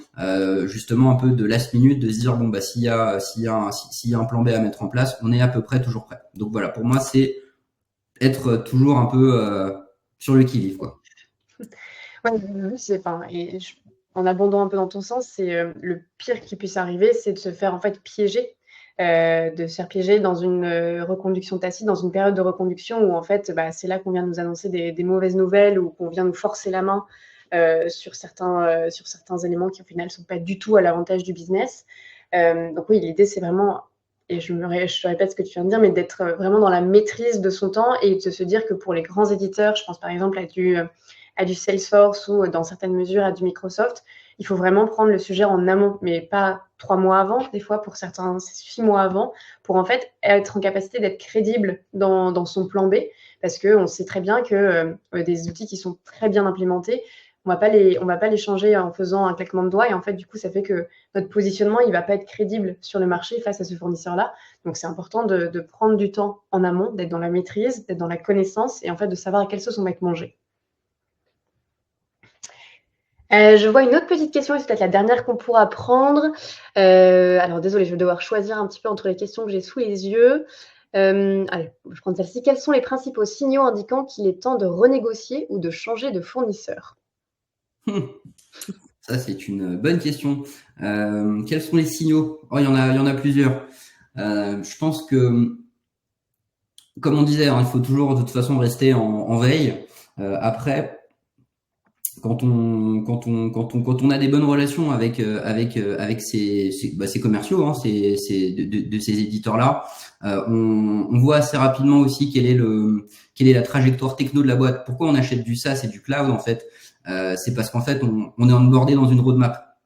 justement un peu de last minute, de se dire bon bah s'il y a un plan B à mettre en place, on est à peu près toujours prêt. Donc voilà, pour moi c'est être toujours un peu sur le qui-vive quoi. Ouais, en abondant un peu dans ton sens, c'est le pire qui puisse arriver, c'est de se faire en fait piéger, de se faire piéger dans une reconduction tacite, dans une période de reconduction où en fait, c'est là qu'on vient nous annoncer des mauvaises nouvelles ou qu'on vient nous forcer la main sur certains éléments qui au final sont pas du tout à l'avantage du business. Donc oui, l'idée c'est vraiment, et je répète ce que tu viens de dire, mais d'être vraiment dans la maîtrise de son temps et de se dire que pour les grands éditeurs, je pense par exemple à du Salesforce ou dans certaines mesures à du Microsoft, il faut vraiment prendre le sujet en amont, mais pas 3 mois avant, des fois pour certains, c'est 6 mois avant, pour en fait être en capacité d'être crédible dans son plan B, parce qu'on sait très bien que des outils qui sont très bien implémentés, on va pas les changer en faisant un claquement de doigts, et en fait, du coup, ça fait que notre positionnement, il va pas être crédible sur le marché face à ce fournisseur-là. Donc, c'est important de prendre du temps en amont, d'être dans la maîtrise, d'être dans la connaissance, et en fait, de savoir à quelle sauce on va être mangé. Je vois une autre petite question, et c'est peut-être la dernière qu'on pourra prendre. Alors désolée, je vais devoir choisir un petit peu entre les questions que j'ai sous les yeux. Allez, je prends celle-ci. Quels sont les principaux signaux indiquant qu'il est temps de renégocier ou de changer de fournisseur? Ça, c'est une bonne question. Quels sont les signaux? Oh, il y en a plusieurs. Je pense que, comme on disait, hein, il faut toujours de toute façon rester en veille. Après, quand on a des bonnes relations avec ces commerciaux, hein, de ces éditeurs-là, on voit assez rapidement aussi quelle est la trajectoire techno de la boîte. Pourquoi on achète du SaaS et du cloud en fait? C'est parce qu'en fait on est onboardé dans une roadmap.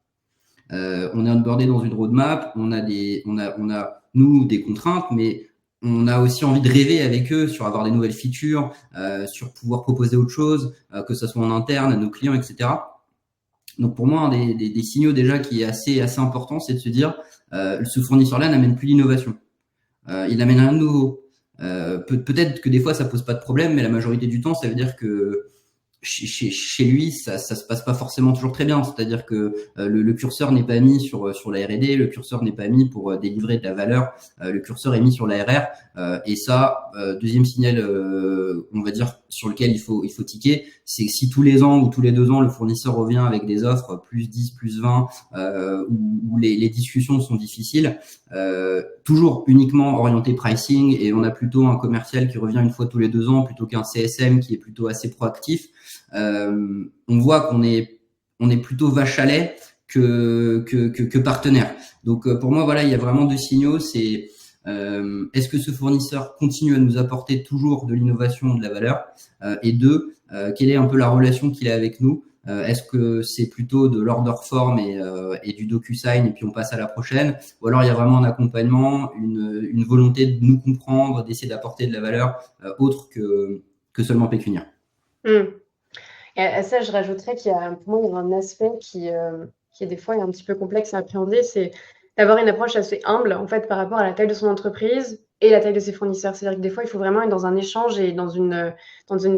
On est onboardé dans une roadmap. On a nous des contraintes, mais on a aussi envie de rêver avec eux sur avoir des nouvelles features, sur pouvoir proposer autre chose, que ce soit en interne, à nos clients, etc. Donc pour moi, un des signaux déjà qui est assez important, c'est de se dire, ce fournisseur-là n'amène plus l'innovation. Il n'amène rien de nouveau. Peut-être que des fois, ça pose pas de problème, mais la majorité du temps, ça veut dire que chez lui, ça se passe pas forcément toujours très bien. C'est-à-dire que le curseur n'est pas mis sur la R&D, le curseur n'est pas mis pour délivrer de la valeur, le curseur est mis sur la RR. Et ça, deuxième signal, on va dire sur lequel il faut tiquer, c'est si tous les ans ou tous les 2 ans le fournisseur revient avec des offres plus 10, plus 20, où les discussions sont difficiles, toujours uniquement orienté pricing, et on a plutôt un commercial qui revient une fois tous les 2 ans plutôt qu'un CSM qui est plutôt assez proactif. On voit qu'on est plutôt vache à lait que partenaire. Donc pour moi, voilà, il y a vraiment 2 signaux. C'est est-ce que ce fournisseur continue à nous apporter toujours de l'innovation, de la valeur, et 2, quelle est un peu la relation qu'il a avec nous. Est-ce que c'est plutôt de l'order form et du DocuSign et puis on passe à la prochaine, ou alors il y a vraiment un accompagnement, une volonté de nous comprendre, d'essayer d'apporter de la valeur autre que seulement pécuniaire. Et à ça, je rajouterais qu'il y a, pour moi, il y a un aspect qui est des fois un petit peu complexe à appréhender, c'est d'avoir une approche assez humble en fait par rapport à la taille de son entreprise et la taille de ses fournisseurs. C'est-à-dire que des fois, il faut vraiment être dans un échange et dans une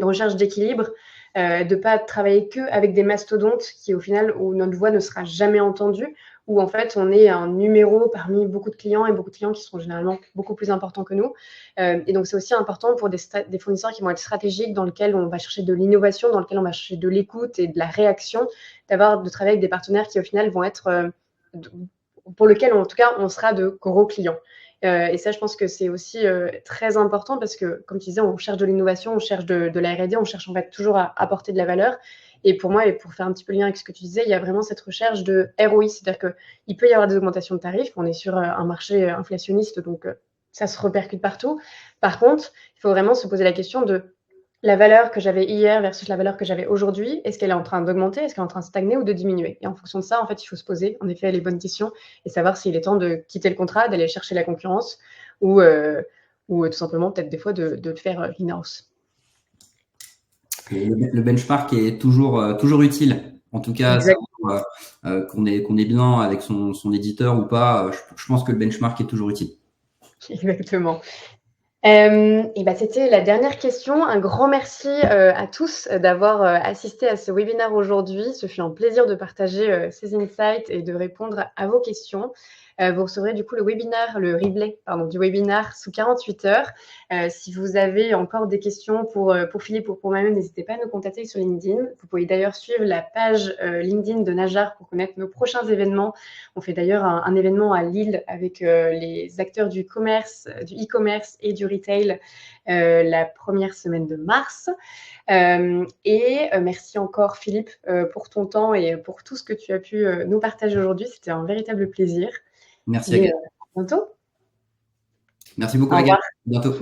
recherche d'équilibre. de pas travailler qu'avec des mastodontes qui, au final, où notre voix ne sera jamais entendue, où en fait, on est un numéro parmi beaucoup de clients et beaucoup de clients qui sont généralement beaucoup plus importants que nous. Et donc, c'est aussi important pour des fournisseurs qui vont être stratégiques, dans lesquels on va chercher de l'innovation, dans lesquels on va chercher de l'écoute et de la réaction, de travailler avec des partenaires qui, au final, vont être pour lesquels, en tout cas, on sera de gros clients. Et ça, je pense que c'est aussi très important parce que, comme tu disais, on cherche de l'innovation, on cherche de la R&D, on cherche en fait toujours à apporter de la valeur. Et pour moi, et pour faire un petit peu le lien avec ce que tu disais, il y a vraiment cette recherche de ROI, c'est-à-dire qu'il peut y avoir des augmentations de tarifs, on est sur un marché inflationniste, donc ça se répercute partout. Par contre, il faut vraiment se poser la question de la valeur que j'avais hier versus la valeur que j'avais aujourd'hui, est-ce qu'elle est en train d'augmenter, est-ce qu'elle est en train de stagner ou de diminuer? Et en fonction de ça, en fait, il faut se poser, en effet, les bonnes questions et savoir s'il est temps de quitter le contrat, d'aller chercher la concurrence ou tout simplement, peut-être des fois, de faire l'in-house. Le benchmark est toujours utile. En tout cas, qu'on est bien avec son éditeur ou pas, je pense que le benchmark est toujours utile. Exactement. Et bah, c'était la dernière question. Un grand merci à tous d'avoir assisté à ce webinaire aujourd'hui. Ce fut un plaisir de partager ces insights et de répondre à vos questions. Vous recevrez du coup le replay du webinaire sous 48 heures. Si vous avez encore des questions pour Philippe ou pour moi-même, n'hésitez pas à nous contacter sur LinkedIn. Vous pouvez d'ailleurs suivre la page LinkedIn de Najar pour connaître nos prochains événements. On fait d'ailleurs un événement à Lille avec les acteurs du e-commerce et du retail la première semaine de mars. Merci encore Philippe pour ton temps et pour tout ce que tu as pu nous partager aujourd'hui. C'était un véritable plaisir. Merci Agathe. À bientôt. Merci beaucoup Agathe. À bientôt.